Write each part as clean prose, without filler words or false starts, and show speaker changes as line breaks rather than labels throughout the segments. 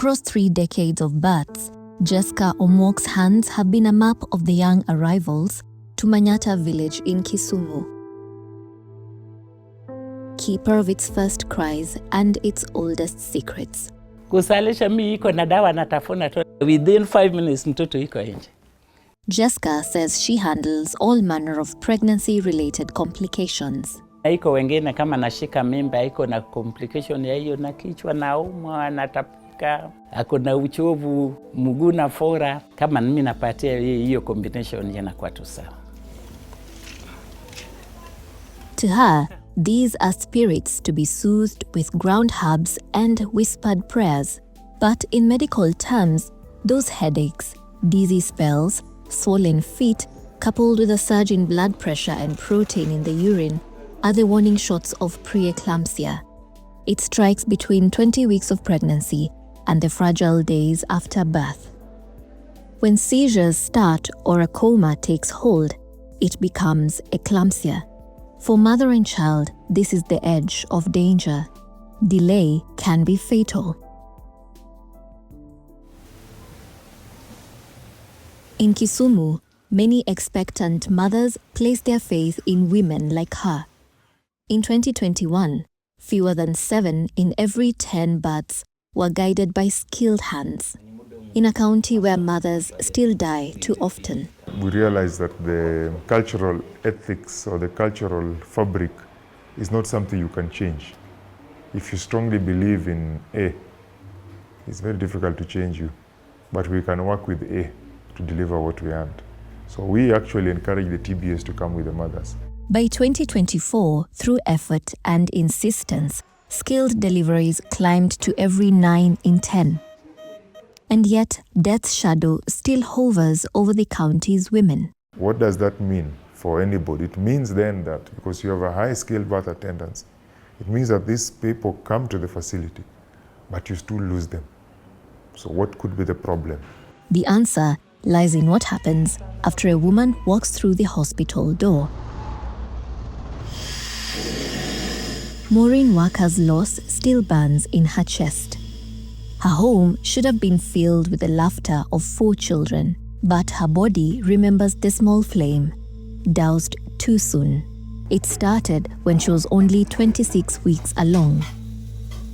Across 3 decades of births, Jessica Omwok's hands have been a map of the young arrivals to Manyata village in Kisumu. Keeper of its first cries and its oldest secrets.
Kusalisha mi iko na dawa natafuna tu. Within 5 minutes mtoto iko nje.
Jessica says she handles all manner of pregnancy-related complications.
Iko wengine kama nashika mimba, iko na complication ya hiyo na kichwa naumwa, natapika, ako na uchovu, mguu na fora. Kama mimi napatia hiyo combination inakuwa tu sawa.
To her, these are spirits to be soothed with ground herbs and whispered prayers. But in medical terms, those headaches, dizzy spells, swollen feet, coupled with a surge in blood pressure and protein in the urine, are the warning shots of pre-eclampsia. It strikes between 20 weeks of pregnancy and the fragile days after birth. When seizures start or a coma takes hold, it becomes eclampsia. For mother and child, this is the edge of danger. Delay can be fatal. In Kisumu, many expectant mothers place their faith in women like her. In 2021, fewer than 7 in every 10 births were guided by skilled hands, in a county where mothers still die too often.
We realize that the cultural ethics or the cultural fabric is not something you can change. If you strongly believe in A, it's very difficult to change you, but we can work with A to deliver what we want. So we actually encourage the TBS to come with the mothers.
By 2024, through effort and insistence, skilled deliveries climbed to every 9 in 10. And yet, death's shadow still hovers over the county's women.
What does that mean for anybody? It means then that because you have a high skilled birth attendance, it means that these people come to the facility, but you still lose them. So what could be the problem?
The answer lies in what happens after a woman walks through the hospital door. Maureen Waka's loss still burns in her chest. Her home should have been filled with the laughter of 4 children, but her body remembers the small flame, doused too soon. It started when she was only 26 weeks along.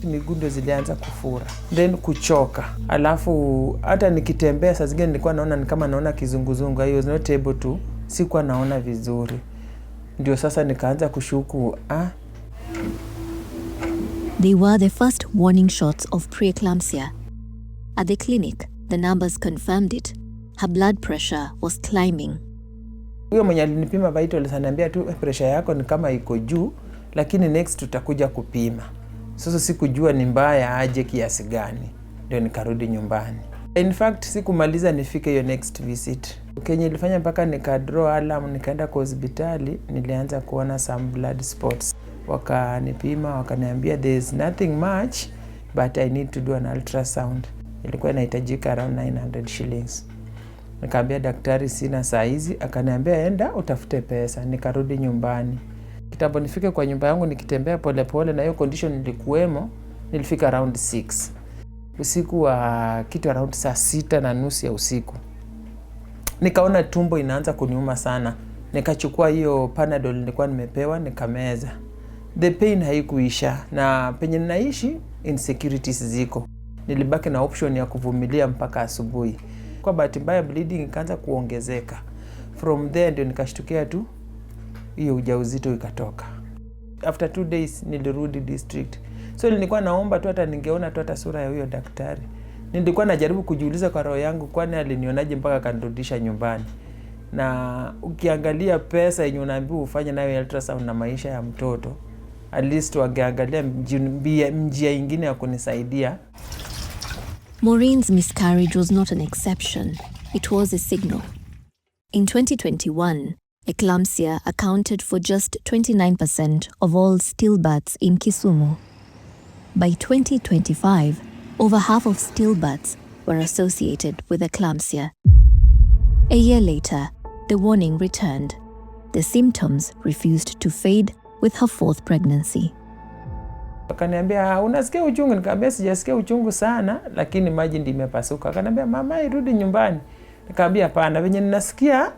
Migundo zilianza kufura, then kuchoka. Alafu hata nikitembea saa zingine nilikuwa naona ni kama naona kizunguzungu. I was not able to, sikuwa naona vizuri. Ndio sasa nikaanza kushuku,
They were the first warning shots of preeclampsia. At the clinic, the numbers confirmed it. Her blood pressure was climbing.
Huyo mwenye alinipima vitals ananiambia tu pressure yako ni kama iko juu, lakini next tutakuja kupima. Sasa sikujua ni mbaya aje kiasi gani. Ndio nikarudi nyumbani. In fact, sikumaliza nifike hiyo next visit. Kenye ilifanya mpaka nikadraw alarm nikaenda kwa hospitali, nilianza kuona some blood spots. Wakanipima, wakaniambia there is nothing much, but I need to do an ultrasound. Ilikuwa inahitajika around 900 shillings. Nikaambia daktari sina saa hizi, akaniambia enda utafute pesa. Nikarudi nyumbani. Kitambo nifike kwa nyumba yangu nikitembea pole pole na hiyo condition nilikuwemo, nilifika around 6. Usiku wa kitu around saa 6:30 ya usiku. Nikaona tumbo inaanza kuniuma sana. Nikachukua hiyo Panadol nilikuwa nimepewa nikameza. The pain haikuisha na penye ninaishi insecurities ziko. Nilibaki na option ya kuvumilia mpaka asubuhi. Kwa bahati mbaya bleeding ikaanza kuongezeka. From there ndio nikashtukia tu hiyo ujauzito ikatoka. After 2 days nilirudi district. So nilikuwa naomba tu hata ningeona tu hata sura ya huyo daktari. Nilikuwa najaribu kujiuliza kwa roho yangu kwani alinionaje mpaka kanirudisha nyumbani. Na ukiangalia pesa yenye unaambiwa ufanye nayo ultrasound na maisha ya mtoto, at least wangeangalia njia nyingine ya kunisaidia.
Maureen's miscarriage was not an exception. It was a signal. In 2021, eclampsia accounted for just 29% of all stillbirths in Kisumu. By 2025, over half of stillbirths were associated with eclampsia. A year later, the warning returned. The symptoms refused to fade with her 4th pregnancy.
Akaniambia, unasikia uchungu? Nikamwambia sijasikia uchungu sana, lakini maji ndio imepasuka. Akaniambia, mama irudi nyumbani. Nikamwambia hapana, venye ninasikia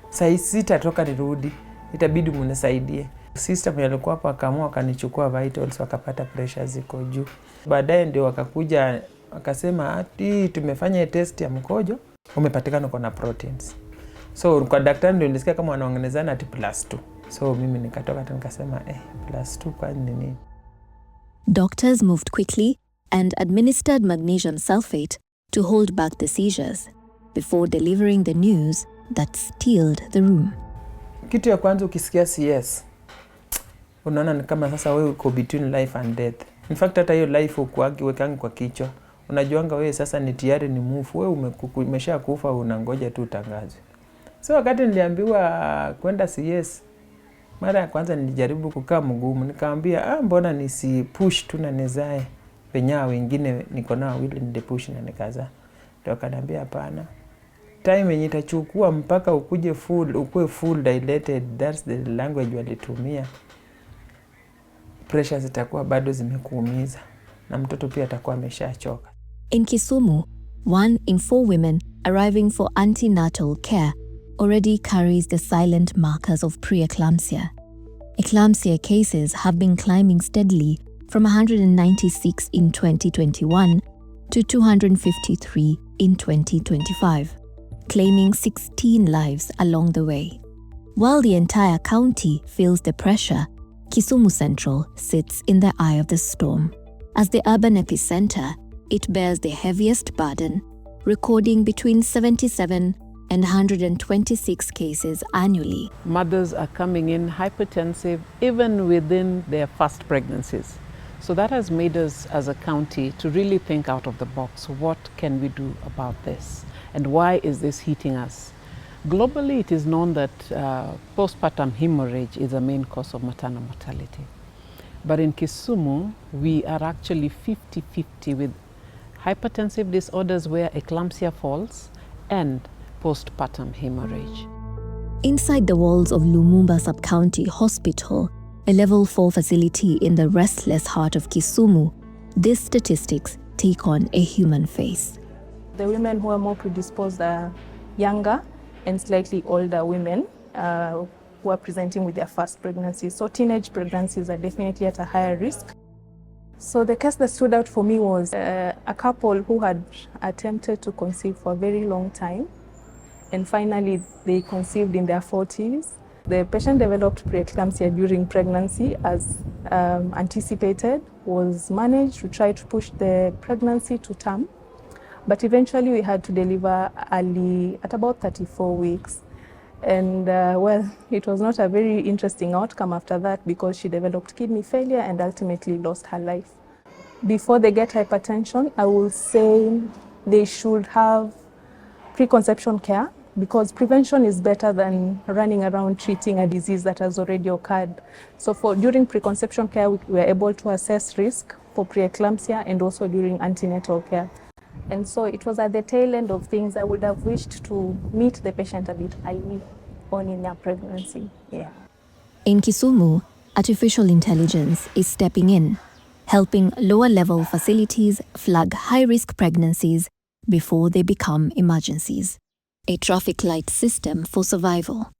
saa 6 toka nirudi, itabidi mnisaidie. Sister mwenye alikuwa hapo akaamua akanichukua vitals, wakapata pressure ziko juu. Baadaye ndio wakakuja wakasema ati tumefanya test ya mkojo, umepatikana uko na proteins. So kwa daktari ndio nilisikia kama wanaongelezana ati +2. So mimi nikatoka nikasema +2 kwa nini?
Doctors moved quickly and administered magnesium sulfate to hold back the seizures before delivering the news that stilled the room.
Kitu ya kwanza ukisikia CS, unaona ni kama sasa wewe uko between life and death. In fact hata hiyo life wekangi kwa kichwa. Unajuanga wewe sasa ni tayari ni mufu, wewe umesha kufa, unangoja tu utangazwe. So wakati niliambiwa kwenda CS, mara ya kwanza nilijaribu kukaa mgumu, nikamwambia mbona nisi push tu na nezae penya wengine niko nao wili nide push na nikaza. Ndio akaniambia hapana. Time yenye itachukua mpaka ukuje ukue full dilated, that's the language walitumia. Pressure zitakuwa bado zimekuumiza na mtoto pia atakuwa ameshachoka.
In Kisumu, 1 in 4 women arriving for antenatal care already carries the silent markers of pre-eclampsia. Eclampsia cases have been climbing steadily from 196 in 2021 to 253 in 2025, claiming 16 lives along the way. While the entire county feels the pressure, Kisumu Central sits in the eye of the storm. As the urban epicenter, it bears the heaviest burden, recording between 77 and 126 cases annually.
Mothers are coming in hypertensive even within their first pregnancies. So that has made us as a county to really think out of the box. What can we do about this? And why is this hitting us? Globally, it is known that postpartum hemorrhage is a main cause of maternal mortality. But in Kisumu, we are actually 50-50 with hypertensive disorders where eclampsia falls and postpartum hemorrhage.
Inside the walls of Lumumba Sub-County Hospital, a level 4 facility in the restless heart of Kisumu, these statistics take on a human face.
The women who are more predisposed are younger and slightly older women who are presenting with their first pregnancy. So teenage pregnancies are definitely at a higher risk. So the case that stood out for me was a couple who had attempted to conceive for a very long time, and finally they conceived in their 40s. The patient developed preeclampsia during pregnancy as anticipated, was managed to try to push the pregnancy to term, but eventually we had to deliver early at about 34 weeks. And well, it was not a very interesting outcome after that because she developed kidney failure and ultimately lost her life. Before they get hypertension, I will say they should have preconception care, because prevention is better than running around treating a disease that has already occurred. So during preconception care, we were able to assess risk for preeclampsia and also during antenatal care. And so it was at the tail end of things. I would have wished to meet the patient a bit early on in their pregnancy. Yeah.
In Kisumu, artificial intelligence is stepping in, helping lower-level facilities flag high-risk pregnancies before they become emergencies. A traffic light system for survival,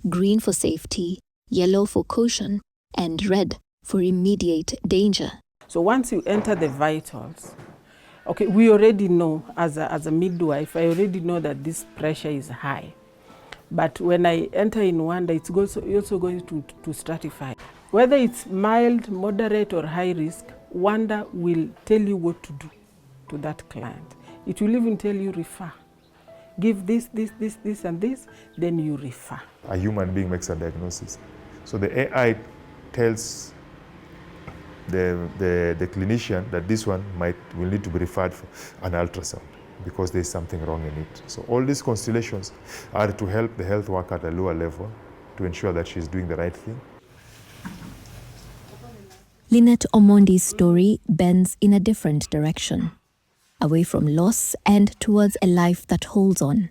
green for safety, yellow for caution, and red for immediate danger.
So once you enter the vitals, okay, we already know as a midwife, I already know that this pressure is high. But when I enter in Wanda, it's also going to stratify. Whether it's mild, moderate, or high risk, Wanda will tell you what to do to that client. It will even tell you refer. Give this, and this, then you refer.
A human being makes a diagnosis. So the AI tells the clinician that this one will need to be referred for an ultrasound because there's something wrong in it. So all these constellations are to help the health worker at a lower level to ensure that she's doing the right thing.
Linet Omondi's story bends in a different direction, away from loss and towards a life that holds on.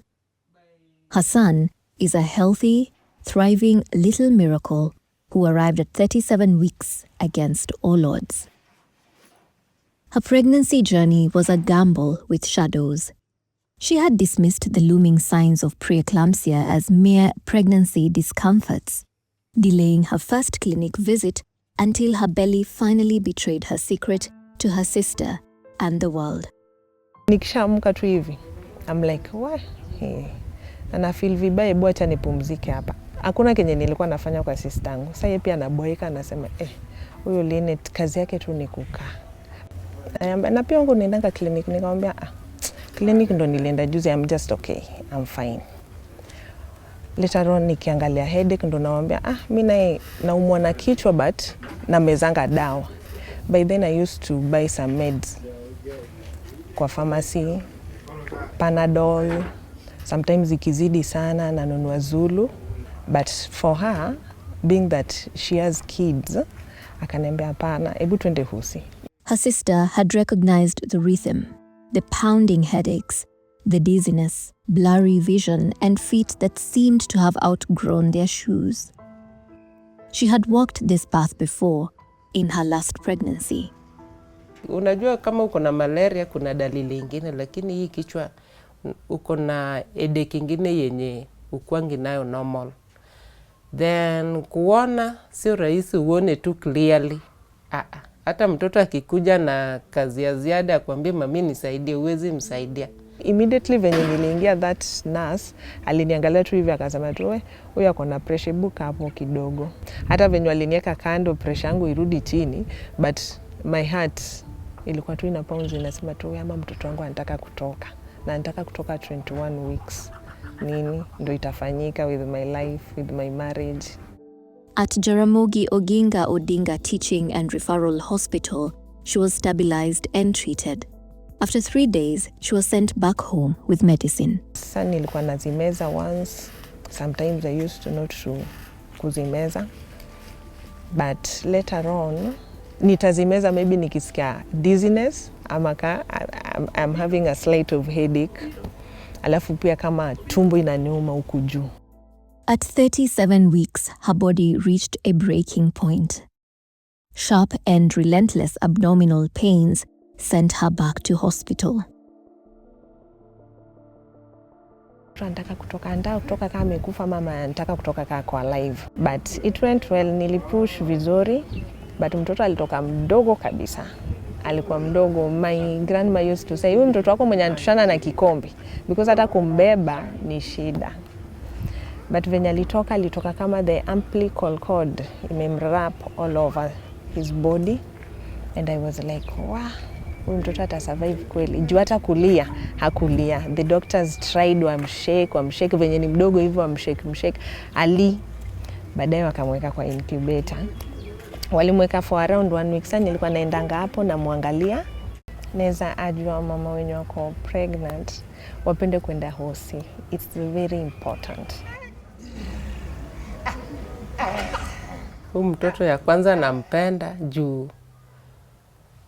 Hassan is a healthy, thriving little miracle who arrived at 37 weeks against all odds. Her pregnancy journey was a gamble with shadows. She had dismissed the looming signs of preeclampsia as mere pregnancy discomforts, delaying her first clinic visit until her belly finally betrayed her secret to her sister and the world.
Nikishaamka tu hivi, I'm like, wah, na feel vibaya, hebu acha nipumzike hapa. Hakuna kenye nilikuwa nafanya kwa sistangu. Sasa yeye pia anaboeka, anasema huyo Linet kazi yake tu ni kukaa. Na pia wangu ninaenda clinic, nikamwambia clinic ndo nilienda juzi, I'm just okay, I'm fine. Later on nikiangalia headache ndo naambia mimi naumwa na kichwa but na mezanga dawa. By then I used to buy some meds kwa pharmacy, Panadol, sometimes ikizidi sana nanunua Zulu, but for her being that she has kids, akaniambia hapana, hebu twende Husi.
Her sister had recognized the rhythm, the pounding headaches, the dizziness, blurry vision, and feet that seemed to have outgrown their shoes. She had walked this path before, in her last pregnancy.
Unajua kama uko na malaria kuna dalili ingine, lakini hii kichwa uko na headache ingine yenye ukwangi nayo normal. Then kuona sio rahisi uone tu clearly. Hata mtoto akikuja na kazi ya ziada akwambie mami nisaidie, uwezi msaidia.
Immediately venye niliingia that nurse, aliniangalia tu hivi akasema tu huyu ako na pressure, buka hapo kidogo. Hata venye aliniweka kando pressure yangu irudi chini, but my heart ilikuwa tu ina pounds, inasema tu ama mtoto wangu anataka kutoka. Na anataka kutoka 21 weeks. Nini ndo itafanyika with my life, with my marriage.
At Jaramogi Oginga Odinga Teaching and Referral Hospital, she was stabilized and treated. After 3 days, she was sent back home with medicine.
Sasa nilikuwa nazimeza once. Sometimes I used to not to kuzimeza. But later on, nitazimeza maybe nikisikia dizziness, amaka I'm having a slight of headache. Alafu pia kama tumbo inaniuma huku juu.
At 37 weeks, her body reached a breaking point. Sharp and relentless abdominal pains sent her back to hospital.
Anataka kutoka kama amekufa, mama anataka kutoka kama kwa alive. But it went well, nilipush vizuri, but mtoto alitoka mdogo kabisa. Alikuwa mdogo. My grandma used to say, huyu mtoto wako mwenye anatushana na kikombe, because hata kumbeba ni shida. But venye alitoka kama the umbilical cord imemwrap all over his body, and I was like, wow, huyu mtoto ata survive kweli. Juu hata kulia hakulia. The doctors tried wamshake venye ni mdogo hivyo, wamshake ali. Baadaye wakamweka kwa incubator. Walimweka for around 1 week. Sasa nilikuwa naendanga hapo na muangalia. Naweza ajua mama wenye wako pregnant wapende kwenda hosi. It's very important.
Huyu mtoto ya kwanza nampenda juu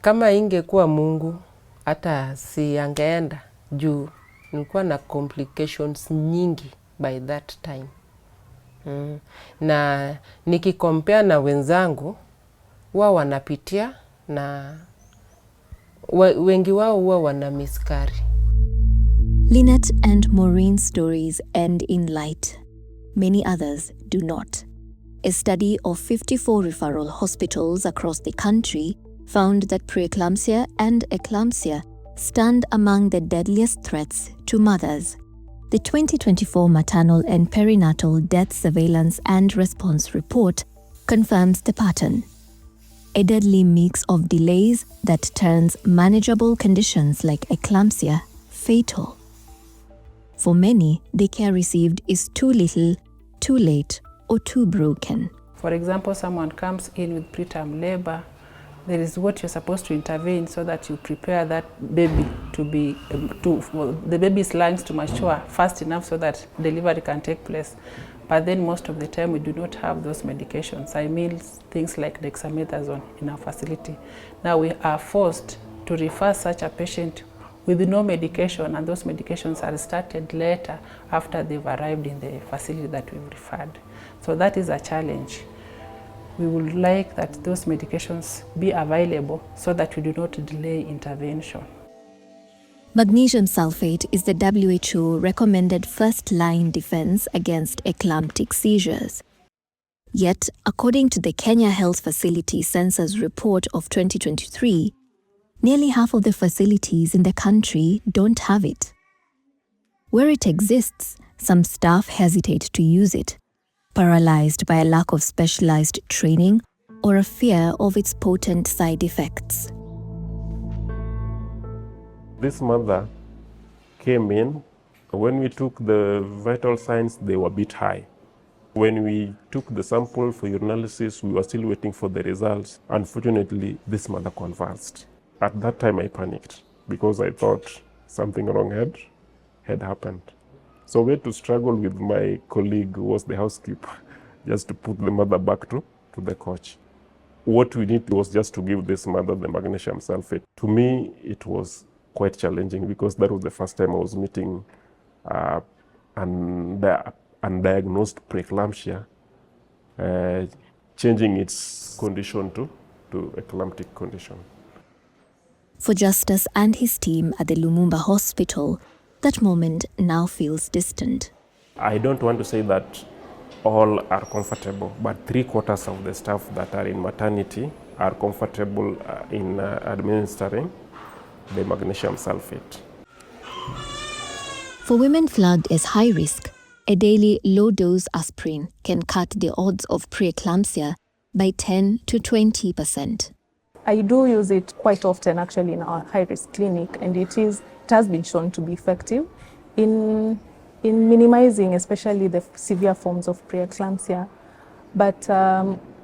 kama ingekuwa Mungu hata si angeenda, juu nilikuwa na complications nyingi by that time. Na nikikompare na wenzangu wao wanapitia na wengi wao huwa wana miskari.
Linet and Maureen's stories end in light. Many others do not. A study of 54 referral hospitals across the country found that preeclampsia and eclampsia stand among the deadliest threats to mothers. The 2024 Maternal and Perinatal Death Surveillance and Response Report confirms the pattern. A deadly mix of delays that turns manageable conditions like eclampsia fatal. For many, the care received is too little, too late, or too broken.
For example, someone comes in with preterm labor. There is what you're supposed to intervene so that you prepare that baby to be, the baby's lungs to mature fast enough so that delivery can take place. But then most of the time we do not have those medications. I mean things like dexamethasone in our facility. Now we are forced to refer such a patient with no medication, and those medications are started later after they've arrived in the facility that we've referred. So that is a challenge.
We would like that those medications be available so that we do not delay intervention.
Magnesium sulfate is the WHO recommended first-line defense against eclamptic seizures. Yet, according to the Kenya Health Facility Census Report of 2023, nearly half of the facilities in the country don't have it. Where it exists, some staff hesitate to use it, paralyzed by a lack of specialized training or a fear of its potent side effects.
This mother came in. When we took the vital signs, they were a bit high. When we took the sample for urinalysis, we were still waiting for the results. Unfortunately, this mother convulsed. At that time, I panicked because I thought something wrong had happened. So we had to struggle with my colleague, who was the housekeeper, just to put the mother back to the couch. What we need was just to give this mother the magnesium sulfate. To me, it was quite challenging because that was the first time I was meeting undiagnosed preeclampsia, changing its condition to eclamptic condition.
For Justus and his team at the Lumumba Hospital, that moment now feels distant.
I don't want to say that all are comfortable, but 3/4 of the staff that are in maternity are comfortable in administering the magnesium sulfate.
For women flagged as high risk, a daily low-dose aspirin can cut the odds of preeclampsia by 10 to 20%.
I do use it quite often actually in our high-risk clinic, and it has been shown to be effective in minimizing especially the severe forms of preeclampsia. But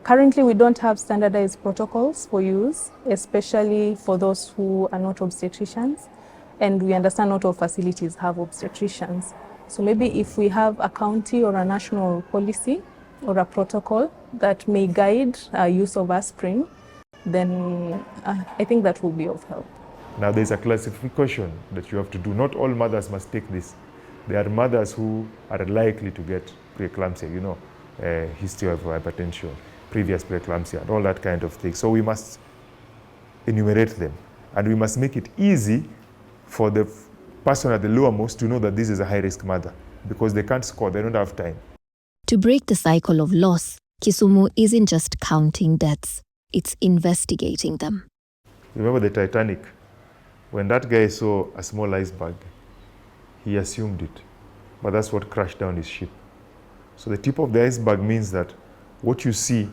currently we don't have standardized protocols for use, especially for those who are not obstetricians, and we understand not all facilities have obstetricians. So maybe if we have a county or a national policy or a protocol that may guide use of aspirin, then I think that will be of help.
Now there's a classification that you have to do. Not all mothers must take this. There are mothers who are likely to get preeclampsia, history of hypertension, previous preeclampsia, and all that kind of thing. So we must enumerate them, and we must make it easy for the person at the lowermost to know that this is a high-risk mother, because they can't score, they don't have time.
To break the cycle of loss, Kisumu isn't just counting deaths, it's investigating them.
Remember the Titanic? When that guy saw a small iceberg, he assumed it, but that's what crashed down his ship. So the tip of the iceberg means that what you see,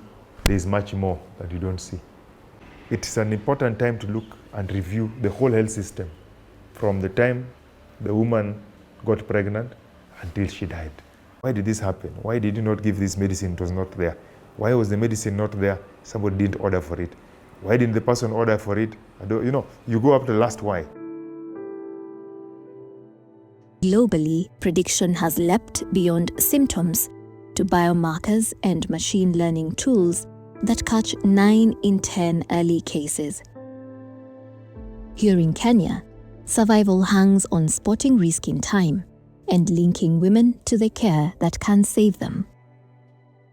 there is much more that you don't see. It's an important time to look and review the whole health system, from the time the woman got pregnant until she died. Why did this happen? Why did you not give this medicine? It was not there. Why was the medicine not there? Somebody didn't order for it. Why didn't the person order for it? You go up to the last why.
Globally, prediction has leapt beyond symptoms to biomarkers and machine learning tools that catch 9 in 10 early cases. Here in Kenya, survival hangs on spotting risk in time and linking women to the care that can save them.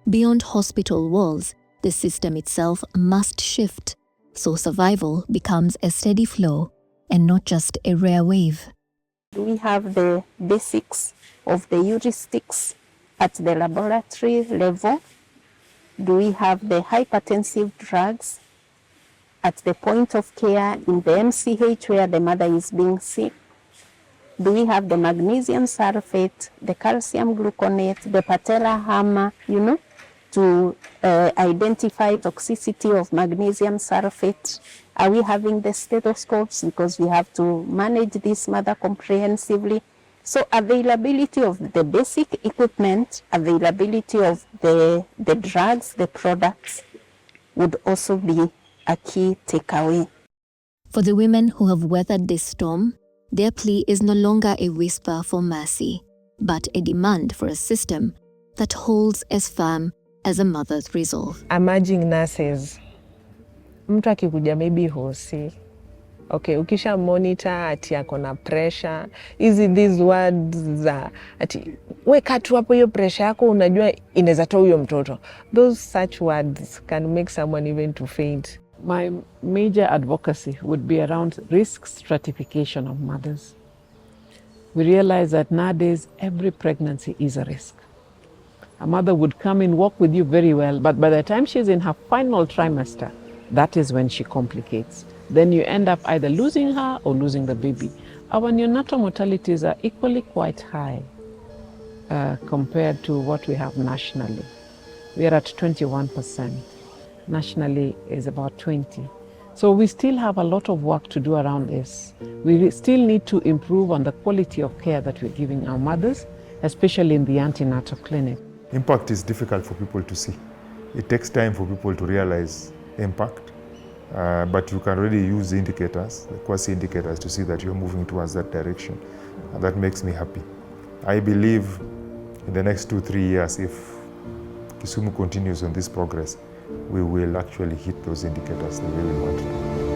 Beyond hospital walls, the system itself must shift so survival becomes a steady flow and not just a rare wave.
We have the basics of the heuristics at the laboratory level. Do we have the hypertensive drugs at the point of care in the MCH where the mother is being seen? Do we have the magnesium sulfate, the calcium gluconate, the patella hammer, to identify toxicity of magnesium sulfate? Are we having the stethoscopes because we have to manage this mother comprehensively? So availability of the basic equipment, availability of the drugs, the products would also be a key takeaway.
For the women who have weathered this storm, their plea is no longer a whisper for mercy, but a demand for a system that holds as firm as a mother's resolve.
Emerging nurses, mtu akikuja maybe hosi, Okay, ukisha monitor ati ako na pressure, hizi these words za ati weka tu hapo hiyo pressure yako unajua inaweza toa huyo mtoto. Those such words can make someone even to faint.
My major advocacy would be around risk stratification of mothers. We realize that nowadays every pregnancy is a risk. A mother would come and walk with you very well, but by the time she's in her final trimester, that is when she complicates. Then you end up either losing her or losing the baby. Our neonatal mortalities are equally quite high compared to what we have nationally. We are at 21%. Nationally is about 20%. So we still have a lot of work to do around this. We still need to improve on the quality of care that we're giving our mothers, especially in the antenatal clinic.
Impact is difficult for people to see. It takes time for people to realize impact. But you can already use the indicators, the quasi indicators, to see that you're moving towards that direction. And that makes me happy. I believe in the next 2-3 years, if Kisumu continues on this progress, we will actually hit those indicators the way we want to.